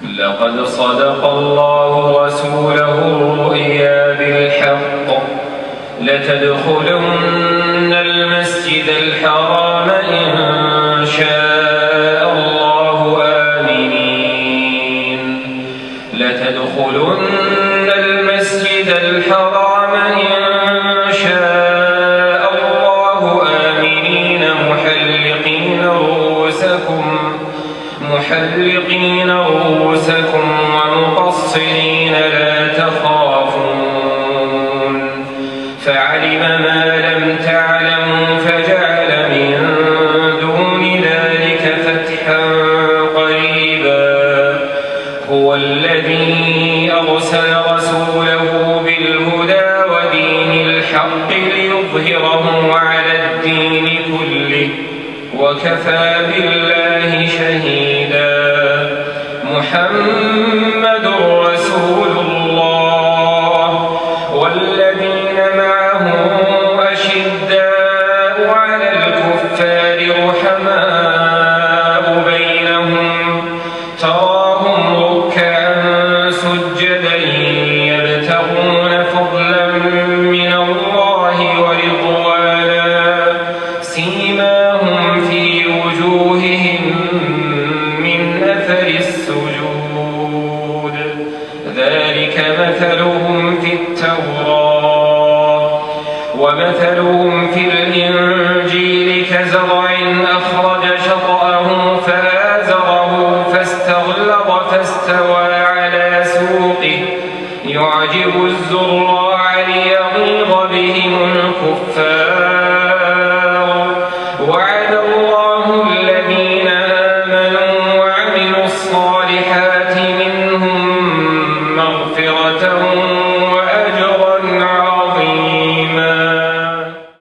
لقد صدق الله رسوله الرؤيا بالحق لتدخلن المسجد الحرام إن شاء الله آمنين لتدخلن المسجد الحرام إن شاء الله آمنين محلقين رؤوسكم ومقصرين لا تخافون فعلم ما لم تعلموا فجعل من دون ذلك فتحا قريبا هو الذي أرسل رسوله بالهدى ودين الحق ليظهره على الدين كله وكفى بالله شهيدا محمد رسول الله والذين معه أشداء على الكفار رحماء بينهم تراهم ركعا سجدا يبتغون فضلا من الله ورضوانا سيماهم في وجوههم من أثر السجود ذلك مثلهم في التوراة ومثلهم في الإنجيل كزرع أخرج شطأه فآزره فاستغلظ فاستوى على سوقه يعجب الزراع